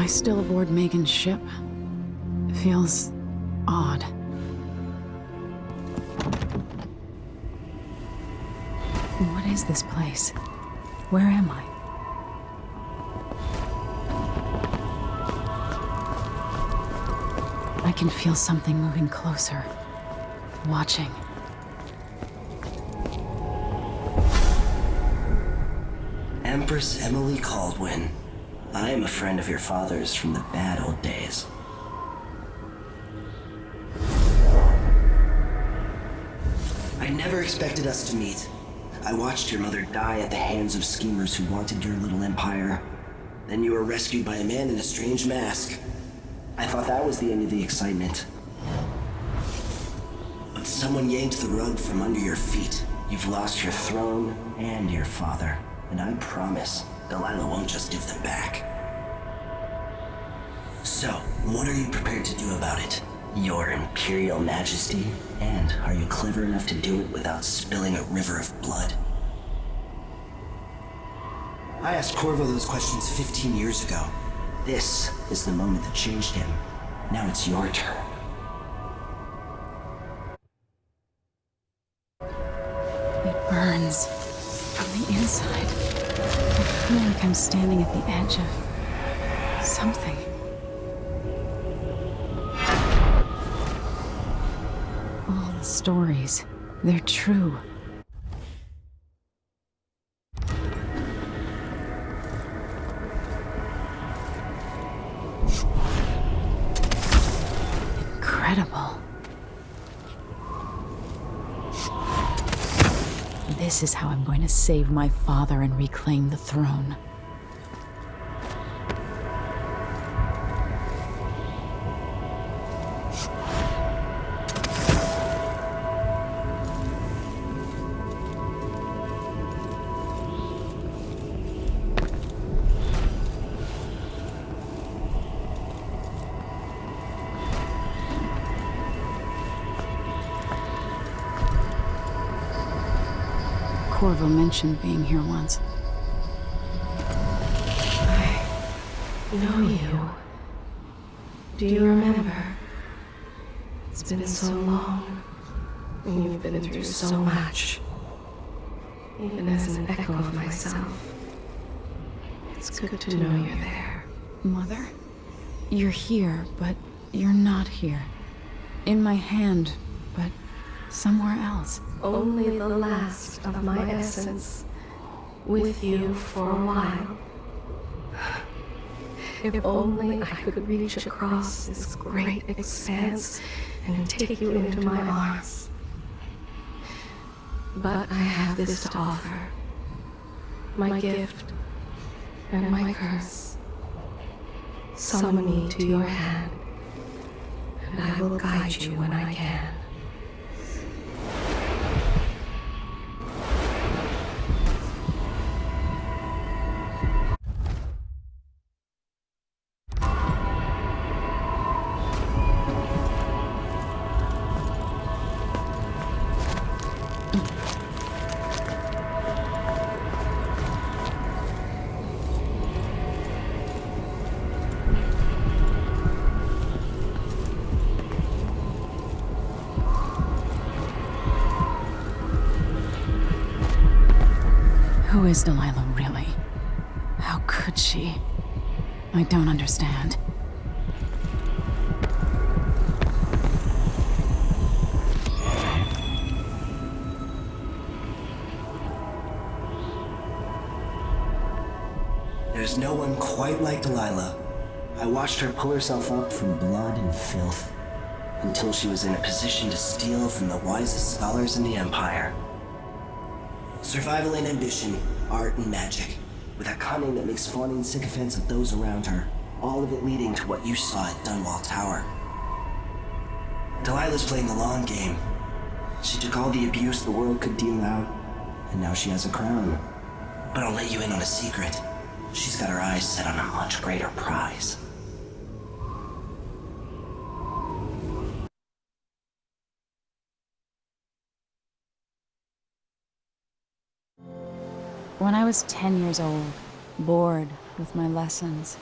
I still aboard Megan's ship? It feels odd. What is this place? Where am I? I can feel something moving closer. Watching. Empress Emily Kaldwin. I am a friend of your father's from the bad old days. I never expected us to meet. I watched your mother die at the hands of schemers who wanted your little empire. Then you were rescued by a man in a strange mask. I thought that was the end of the excitement. But someone yanked the rug from under your feet. You've lost your throne and your father. And I promise, Delilah won't just give them back. So, what are you prepared to do about it? Your Imperial Majesty? And are you clever enough to do it without spilling a river of blood? I asked Corvo those questions 15 years ago. This is the moment that changed him. Now it's your turn. It burns from the inside. I feel like I'm standing at the edge of something. All the stories, they're true. Incredible. This is how I'm going to save my father and reclaim the throne. Corvo mentioned being here once. I know you. Do you remember? It's been so long, and you've been through so much. Even as an echo of myself, it's good to know you're there. Mother? You're here, but you're not here. In my hand, but somewhere else. Only the last of my essence, with you for a while. If only I could reach across this great expanse and take you into my arms. But I have this to offer. My gift and my curse. Summon me to your hand, and I will guide you when I can. Who is Delilah really? How could she? I don't understand. There's no one quite like Delilah. I watched her pull herself up from blood and filth until she was in a position to steal from the wisest scholars in the Empire. Survival and ambition, art and magic, with a cunning that makes fawning sycophants of those around her, all of it leading to what you saw at Dunwall Tower. Delilah's playing the long game. She took all the abuse the world could deal out, and now she has a crown. But I'll let you in on a secret. She's got her eyes set on a much greater prize. When I was 10 years old, bored with my lessons,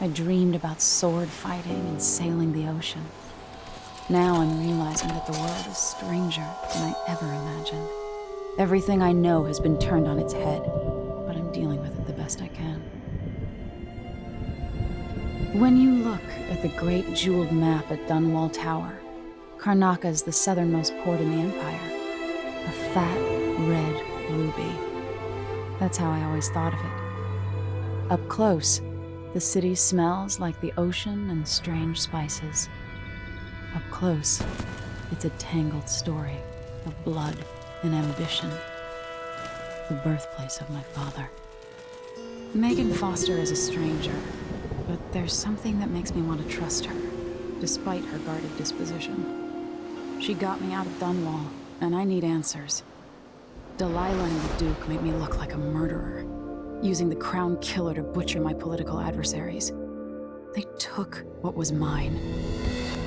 I dreamed about sword fighting and sailing the ocean. Now I'm realizing that the world is stranger than I ever imagined. Everything I know has been turned on its head, but I'm dealing with it the best I can. When you look at the great jeweled map at Dunwall Tower, Karnaca is the southernmost port in the Empire. A fat, red ruby. That's how I always thought of it. Up close, the city smells like the ocean and strange spices. Up close, it's a tangled story of blood and ambition. The birthplace of my father. Megan Foster is a stranger, but there's something that makes me want to trust her, despite her guarded disposition. She got me out of Dunwall, and I need answers. Delilah and the Duke made me look like a murderer, using the Crown Killer to butcher my political adversaries. They took what was mine,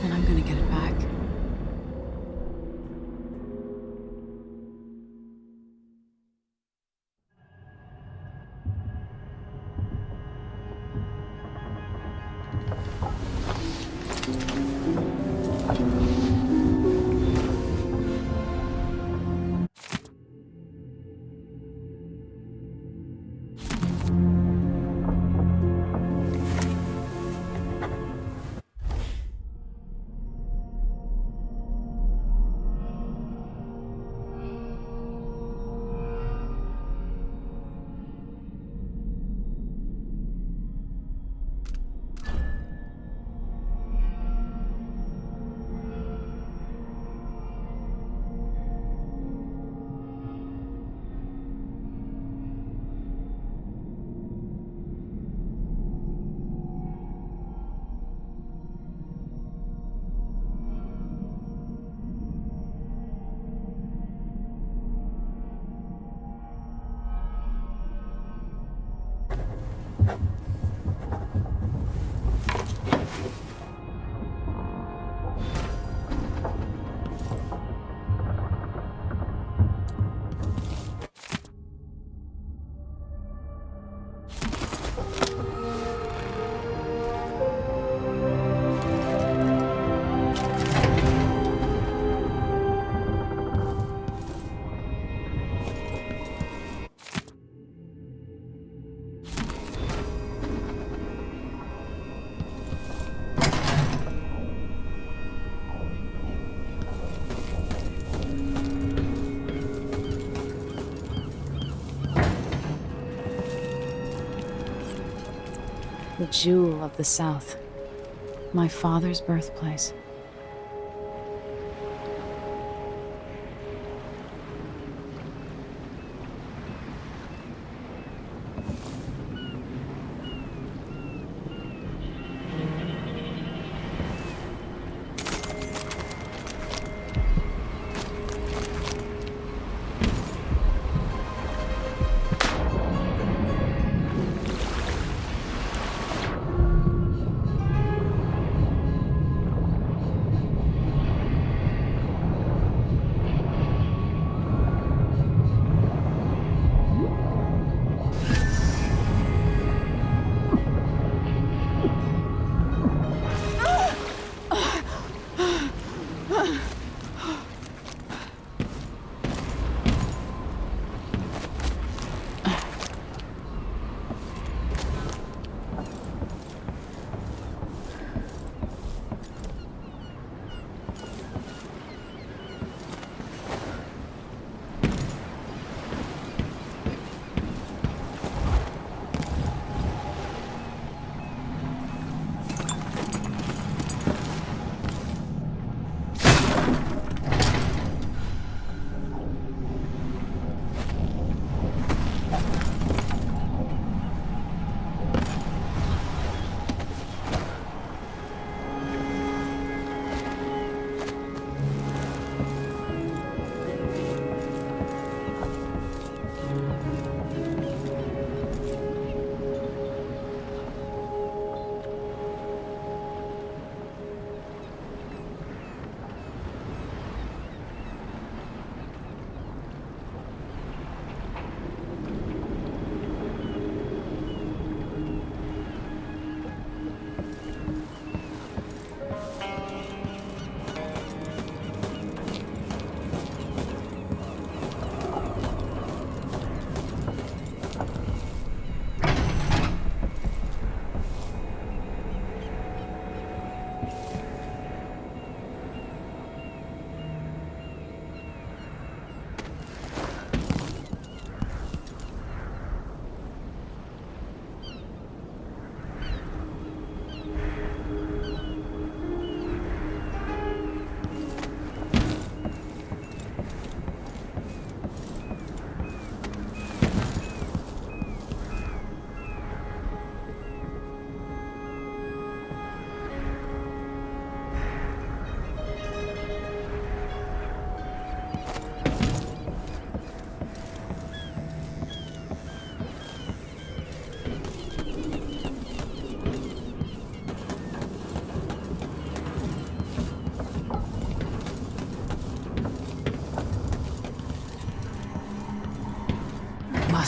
and I'm gonna get it back. The jewel of the South. My father's birthplace.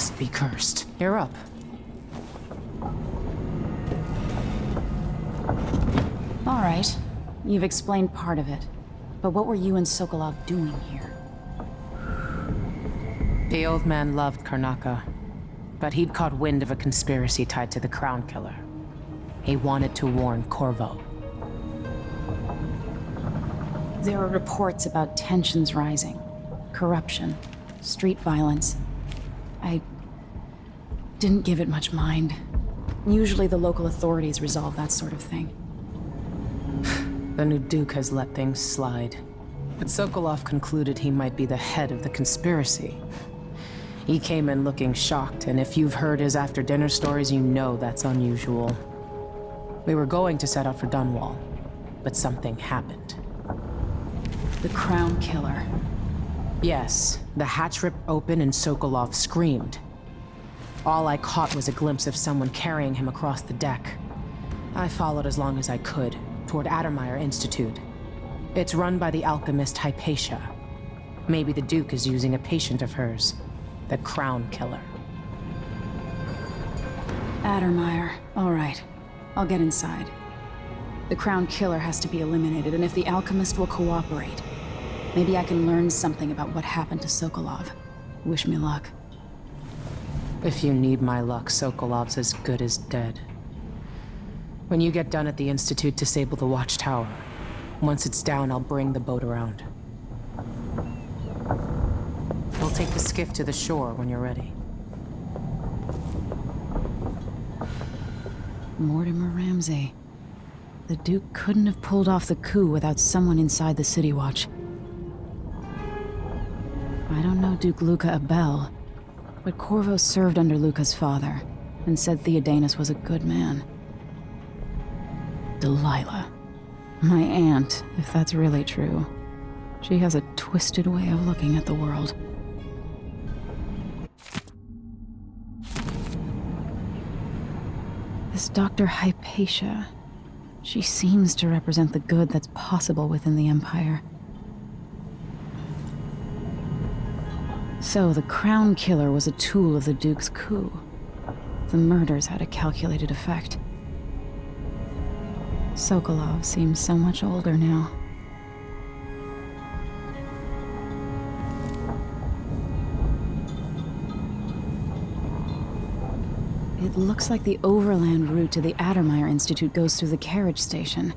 must be cursed. You're up. All right. You've explained part of it. But what were you and Sokolov doing here? The old man loved Karnaca, but he'd caught wind of a conspiracy tied to the Crown Killer. He wanted to warn Corvo. There are reports about tensions rising, corruption, street violence. I didn't give it much mind. Usually the local authorities resolve that sort of thing. The new Duke has let things slide. But Sokolov concluded he might be the head of the conspiracy. He came in looking shocked, and if you've heard his after-dinner stories, you know that's unusual. We were going to set out for Dunwall, but something happened. The Crown Killer. Yes, the hatch ripped open and Sokolov screamed. All I caught was a glimpse of someone carrying him across the deck. I followed as long as I could, toward Addermire Institute. It's run by the alchemist Hypatia. Maybe the Duke is using a patient of hers, the Crown Killer. Addermire. All right. I'll get inside. The Crown Killer has to be eliminated, and if the alchemist will cooperate, maybe I can learn something about what happened to Sokolov. Wish me luck. If you need my luck, Sokolov's as good as dead. When you get done at the Institute, disable the watchtower. Once it's down, I'll bring the boat around. We'll take the skiff to the shore when you're ready. Mortimer Ramsey. The Duke couldn't have pulled off the coup without someone inside the City Watch. I don't know Duke Luca Abel, but Corvo served under Luca's father, and said Theodanis was a good man. Delilah. My aunt, if that's really true. She has a twisted way of looking at the world. This Dr. Hypatia. She seems to represent the good that's possible within the Empire. So, the Crown Killer was a tool of the Duke's coup. The murders had a calculated effect. Sokolov seems so much older now. It looks like the overland route to the Addermire Institute goes through the carriage station.